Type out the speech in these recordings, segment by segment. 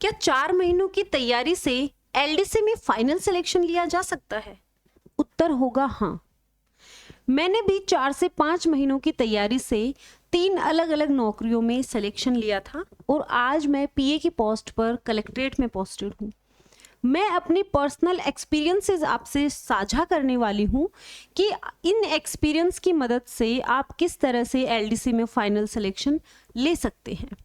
क्या 4 महीनों की तैयारी से एलडीसी में फाइनल सिलेक्शन लिया जा सकता है? उत्तर होगा हाँ। मैंने भी 4 से 5 महीनों की तैयारी से 3 अलग अलग नौकरियों में सिलेक्शन लिया था और आज मैं पीए की पोस्ट पर कलेक्ट्रेट में पोस्टेड हूँ। मैं अपनी पर्सनल एक्सपीरियंसेस आपसे साझा करने वाली हूँ कि इन एक्सपीरियंस की मदद से आप किस तरह से एलडीसी में फाइनल सिलेक्शन ले सकते हैं।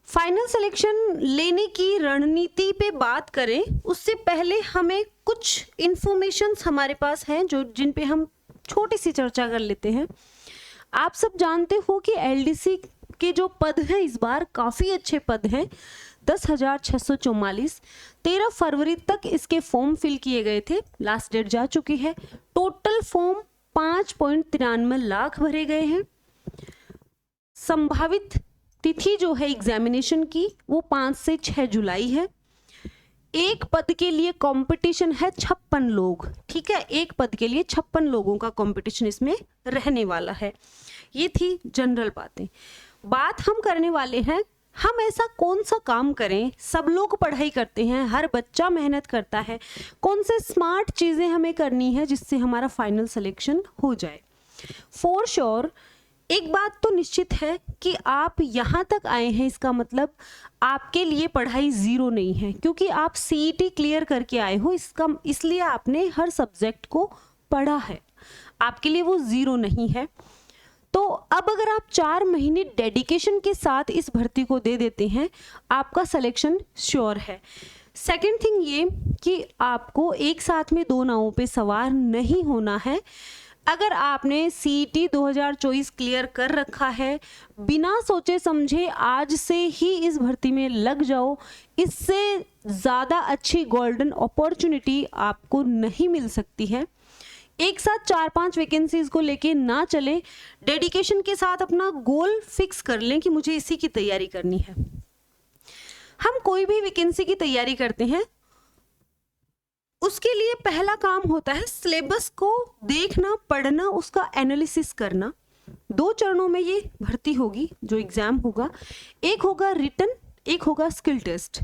फाइनल सिलेक्शन लेने की रणनीति पे बात करें उससे पहले हमें कुछ इंफॉर्मेशंस हमारे पास हैं जिन पे हम छोटी सी चर्चा कर लेते हैं। आप सब जानते हो कि एलडीसी के जो पद हैं इस बार काफ़ी अच्छे पद हैं, 10,644। 13 फरवरी तक इसके फॉर्म फिल किए गए थे, लास्ट डेट जा चुकी है। टोटल फॉर्म 5.93 लाख भरे गए हैं। संभावित तिथि जो है एग्जामिनेशन की वो 5 से 6 जुलाई है। एक पद के लिए कंपटीशन है 56 लोग, ठीक है। एक पद के लिए 56 लोगों का कंपटीशन इसमें रहने वाला है। ये थी जनरल बातें। बात हम करने वाले हैं हम ऐसा कौन सा काम करें, सब लोग पढ़ाई करते हैं, हर बच्चा मेहनत करता है, कौन से स्मार्ट चीज़ें हमें करनी है जिससे हमारा फाइनल सिलेक्शन हो जाए। फॉर श्योर एक बात तो निश्चित है कि आप यहाँ तक आए हैं इसका मतलब आपके लिए पढ़ाई ज़ीरो नहीं है, क्योंकि आप सीईटी क्लियर करके आए हो, इसलिए आपने हर सब्जेक्ट को पढ़ा है, आपके लिए वो ज़ीरो नहीं है। तो अब अगर आप 4 महीने डेडिकेशन के साथ इस भर्ती को दे देते हैं आपका सिलेक्शन श्योर है। सेकेंड थिंग ये कि आपको एक साथ में 2 नावों पे सवार नहीं होना है। अगर आपने सीईटी 2024 क्लियर कर रखा है, बिना सोचे समझे आज से ही इस भर्ती में लग जाओ, इससे ज़्यादा अच्छी गोल्डन अपॉर्चुनिटी आपको नहीं मिल सकती है। एक साथ 4-5 वैकेंसीज को लेके ना चले, डेडिकेशन के साथ अपना गोल फिक्स कर लें कि मुझे इसी की तैयारी करनी है। हम कोई भी वैकेंसी की तैयारी करते हैं उसके लिए पहला काम होता है सिलेबस को देखना, पढ़ना, उसका एनालिसिस करना। 2 चरणों में ये भर्ती होगी जो एग्जाम होगा, एक होगा रिटन, एक होगा स्किल टेस्ट।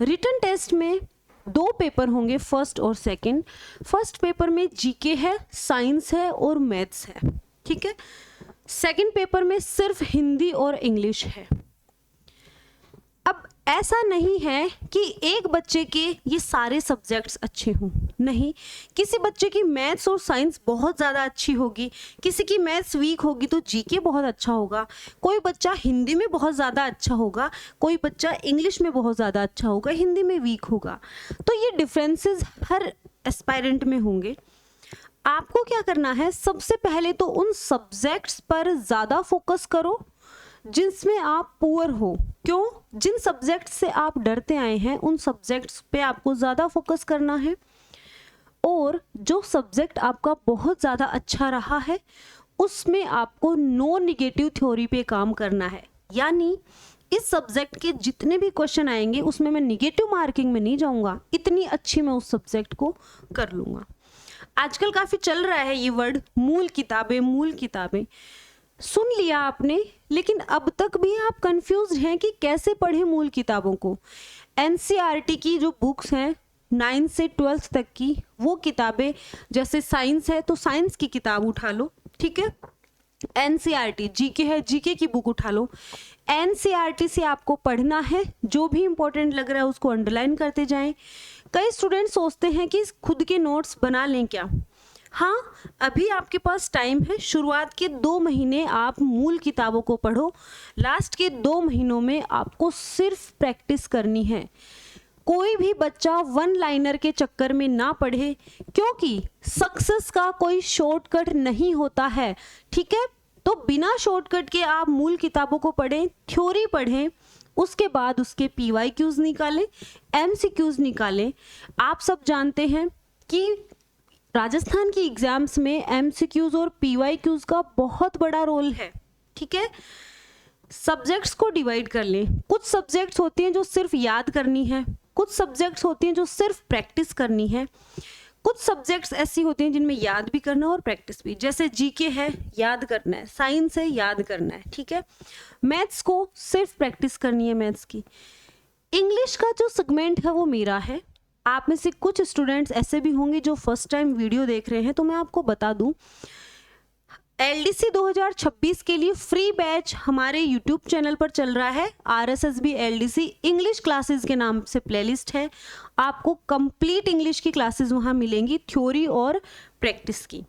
रिटन टेस्ट में 2 पेपर होंगे, फर्स्ट और सेकंड। फर्स्ट पेपर में जीके है, साइंस है और मैथ्स है, ठीक है। सेकंड पेपर में सिर्फ हिंदी और इंग्लिश है। अब ऐसा नहीं है कि एक बच्चे के ये सारे सब्जेक्ट्स अच्छे हों, नहीं, किसी बच्चे की मैथ्स और साइंस बहुत ज़्यादा अच्छी होगी, किसी की मैथ्स वीक होगी तो जीके बहुत अच्छा होगा, कोई बच्चा हिंदी में बहुत ज़्यादा अच्छा होगा, कोई बच्चा इंग्लिश में बहुत ज़्यादा अच्छा होगा, हिंदी में वीक होगा। तो ये डिफरेंसेस हर एस्पायरेंट में होंगे। आपको क्या करना है, सबसे पहले तो उन सब्जेक्ट्स पर ज़्यादा फोकस करो जिसमें आप पुअर हो। क्यों? जिन सब्जेक्ट से आप डरते आए हैं उन सब्जेक्ट्स पे आपको ज़्यादा फोकस करना है, और जो सब्जेक्ट आपका बहुत ज़्यादा अच्छा रहा है उसमें आपको नो निगेटिव थ्योरी पे काम करना है। यानी इस सब्जेक्ट के जितने भी क्वेश्चन आएंगे उसमें मैं निगेटिव मार्किंग में नहीं जाऊंगा, इतनी अच्छी मैं उस सब्जेक्ट को कर लूँगा। आजकल काफ़ी चल रहा है ये वर्ड मूल किताबें, मूल किताबें। सुन लिया आपने, लेकिन अब तक भी आप कंफ्यूज हैं कि कैसे पढ़ें मूल किताबों को। एनसीईआरटी की जो बुक्स हैं 9 से 12 तक की, वो किताबें, जैसे साइंस है तो साइंस की किताब उठा लो, ठीक है। एनसीईआरटी, जीके है, जीके की बुक उठा लो। एनसीईआरटी से आपको पढ़ना है, जो भी इंपॉर्टेंट लग रहा है उसको अंडरलाइन करते जाएं। कई स्टूडेंट सोचते हैं कि खुद के नोट्स बना लें क्या। हाँ, अभी आपके पास टाइम है। शुरुआत के 2 महीने आप मूल किताबों को पढ़ो, लास्ट के 2 महीनों में आपको सिर्फ प्रैक्टिस करनी है। कोई भी बच्चा 1 लाइनर के चक्कर में ना पढ़े, क्योंकि सक्सेस का कोई शॉर्टकट नहीं होता है, ठीक है। तो बिना शॉर्टकट के आप मूल किताबों को पढ़ें, थ्योरी पढ़ें, उसके बाद उसके पीवाईक्यूज निकालें, एमसीक्यूज निकालें। आप सब जानते हैं कि राजस्थान की एग्जाम्स में एमसीक्यूज और पीवाईक्यूज का बहुत बड़ा रोल है, ठीक है। सब्जेक्ट्स को डिवाइड कर लें। कुछ सब्जेक्ट्स होती हैं जो सिर्फ याद करनी है, कुछ सब्जेक्ट्स होती हैं जो सिर्फ प्रैक्टिस करनी है, कुछ सब्जेक्ट्स ऐसी होती हैं जिनमें याद भी करना और प्रैक्टिस भी। जैसे जीके है, याद करना है, साइंस है, याद करना है, ठीक है। मैथ्स को सिर्फ प्रैक्टिस करनी है मैथ्स की। इंग्लिश का जो सेगमेंट है वो मेरा है। आप में से कुछ स्टूडेंट्स ऐसे भी होंगे जो फर्स्ट टाइम वीडियो देख रहे हैं, तो मैं आपको बता दूं एलडीसी 2026 के लिए फ्री बैच हमारे यूट्यूब चैनल पर चल रहा है। RSSB LDC इंग्लिश क्लासेस के नाम से प्लेलिस्ट है। आपको कंप्लीट इंग्लिश की क्लासेस वहाँ मिलेंगी, थ्योरी और प्रैक्टिस की।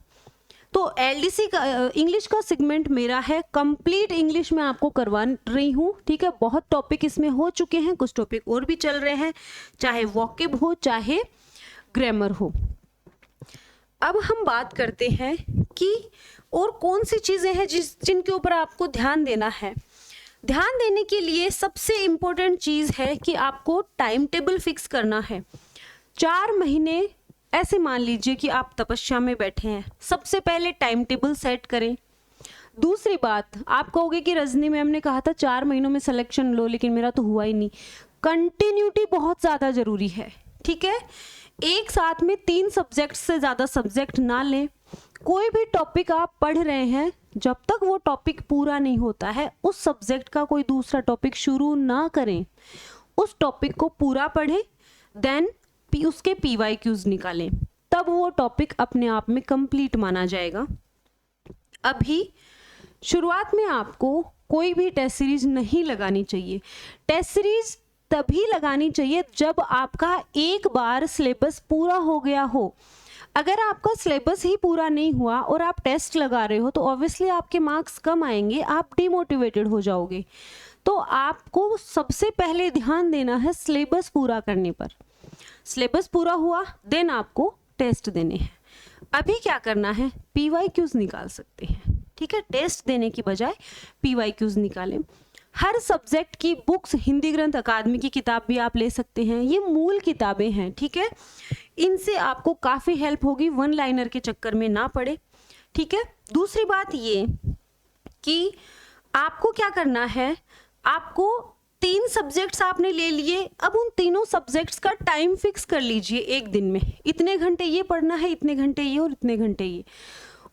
तो एलडीसी का इंग्लिश का सेगमेंट मेरा है, कंप्लीट इंग्लिश में आपको करवा रही हूँ, ठीक है। बहुत टॉपिक इसमें हो चुके हैं, कुछ टॉपिक और भी चल रहे हैं, चाहे वोकैब हो चाहे ग्रामर हो। अब हम बात करते हैं कि और कौन सी चीज़ें हैं जिनके ऊपर आपको ध्यान देना है। ध्यान देने के लिए सबसे इम्पोर्टेंट चीज़ है कि आपको टाइम टेबल फिक्स करना है। 4 महीने ऐसे मान लीजिए कि आप तपस्या में बैठे हैं, सबसे पहले टाइम टेबल सेट करें। दूसरी बात, आप कहोगे कि रजनी मैम ने कहा था 4 महीनों में सिलेक्शन लो, लेकिन मेरा तो हुआ ही नहीं। कंटिन्यूटी बहुत ज़्यादा ज़रूरी है, ठीक है। एक साथ में 3 सब्जेक्ट से ज़्यादा सब्जेक्ट ना लें। कोई भी टॉपिक आप पढ़ रहे हैं, जब तक वो टॉपिक पूरा नहीं होता है उस सब्जेक्ट का कोई दूसरा टॉपिक शुरू ना करें। उस टॉपिक को पूरा पढ़ें, देन उसके PYQs निकालें, तब वो टॉपिक अपने आप में कंप्लीट माना जाएगा। अभी शुरुआत में आपको कोई भी टेस्ट सीरीज नहीं लगानी चाहिए। टेस्ट सीरीज तभी लगानी चाहिए जब आपका एक बार सिलेबस पूरा हो गया हो। अगर आपका सिलेबस ही पूरा नहीं हुआ और आप टेस्ट लगा रहे हो तो ऑब्वियसली आपके मार्क्स कम आएंगे, आप डिमोटिवेटेड हो जाओगे। तो आपको सबसे पहले ध्यान देना है सिलेबस पूरा करने पर। सिलेबस पूरा हुआ देन आपको टेस्ट देने हैं। अभी क्या करना है, PYQs निकाल सकते हैं, ठीक है। टेस्ट देने की बजाय PYQs निकालें। हर सब्जेक्ट की बुक्स हिंदी ग्रंथ अकादमी की किताब भी आप ले सकते हैं, ये मूल किताबें हैं, ठीक है। इनसे आपको काफ़ी हेल्प होगी, 1 लाइनर के चक्कर में ना पड़े, ठीक है। दूसरी बात ये कि आपको क्या करना है, आपको 3 सब्जेक्ट्स आपने ले लिए, अब उन तीनों सब्जेक्ट्स का टाइम फिक्स कर लीजिए एक दिन में। इतने घंटे ये पढ़ना है, इतने घंटे ये और इतने घंटे ये,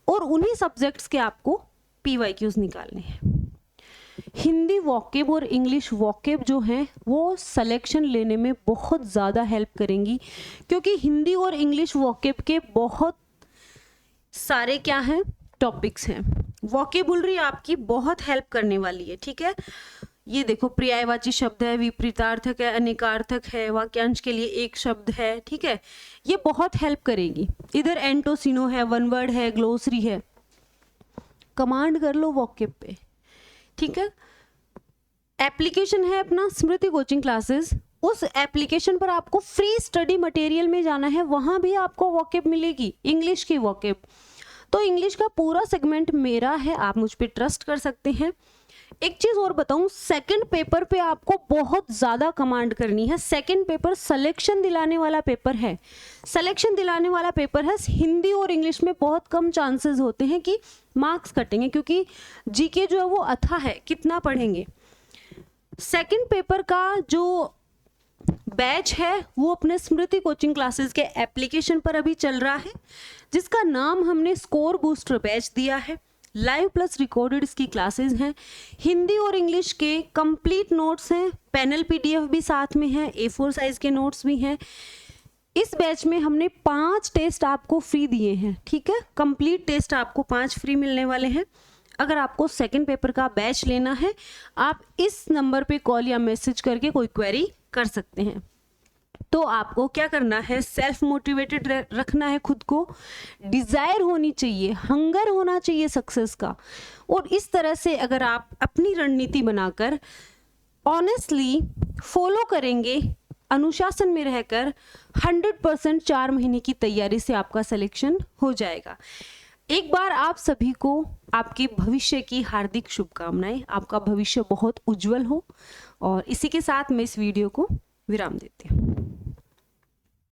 और उन्हीं सब्जेक्ट्स के आपको PYQs निकालने हैं। हिंदी वोकैब और इंग्लिश वोकैब जो हैं वो सिलेक्शन लेने में बहुत ज़्यादा हेल्प करेंगी, क्योंकि हिंदी और इंग्लिश वोकैब के बहुत सारे क्या हैं टॉपिक्स हैं। वोकैबुलरी आपकी बहुत हेल्प करने वाली है, ठीक है। ये देखो, पर्यायवाची शब्द है, विपरीतार्थक है, अनेकार्थक है, वाक्यांश के लिए एक शब्द है, ठीक है। ये बहुत हेल्प करेगी। इधर एंटोसिनो है, 1 वर्ड है, ग्लोसरी है। कमांड कर लो वोकैब पे, ठीक है। एप्लीकेशन है अपना स्मृति कोचिंग क्लासेस, उस एप्लीकेशन पर आपको फ्री स्टडी मटेरियल में जाना है, वहां भी आपको वोकैब मिलेगी, इंग्लिश की वोकैब। तो इंग्लिश का पूरा सेगमेंट मेरा है, आप मुझ पे ट्रस्ट कर सकते हैं। एक चीज और बताऊं, सेकंड पेपर पे आपको बहुत ज्यादा कमांड करनी है। सेकंड पेपर सिलेक्शन दिलाने वाला पेपर है, सिलेक्शन दिलाने वाला पेपर है। हिंदी और इंग्लिश में बहुत कम चांसेस होते हैं कि मार्क्स कटेंगे, क्योंकि जीके जो है वो अथा है, कितना पढ़ेंगे। सेकंड पेपर का जो बैच है वो अपने स्मृति कोचिंग क्लासेस के एप्लीकेशन पर अभी चल रहा है, जिसका नाम हमने स्कोर बूस्टर बैच दिया है। लाइव प्लस रिकॉर्डेड इसकी क्लासेस हैं। हिंदी और इंग्लिश के कंप्लीट नोट्स हैं, पैनल PDF भी साथ में है, A4 साइज के नोट्स भी हैं। इस बैच में हमने 5 टेस्ट आपको फ्री दिए हैं, ठीक है। कंप्लीट टेस्ट आपको 5 फ्री मिलने वाले हैं। अगर आपको सेकंड पेपर का बैच लेना है, आप इस नंबर पे कॉल या मैसेज करके कोई क्वेरी कर सकते हैं। तो आपको क्या करना है, सेल्फ मोटिवेटेड रखना है खुद को, डिजायर होनी चाहिए, हंगर होना चाहिए सक्सेस का। और इस तरह से अगर आप अपनी रणनीति बनाकर ऑनेस्टली फॉलो करेंगे, अनुशासन में रहकर, 100% 4 महीने की तैयारी से आपका सिलेक्शन हो जाएगा। एक बार आप सभी को आपके भविष्य की हार्दिक शुभकामनाएं। आपका भविष्य बहुत उज्जवल हो, और इसी के साथ मैं इस वीडियो को विराम देती हूँ।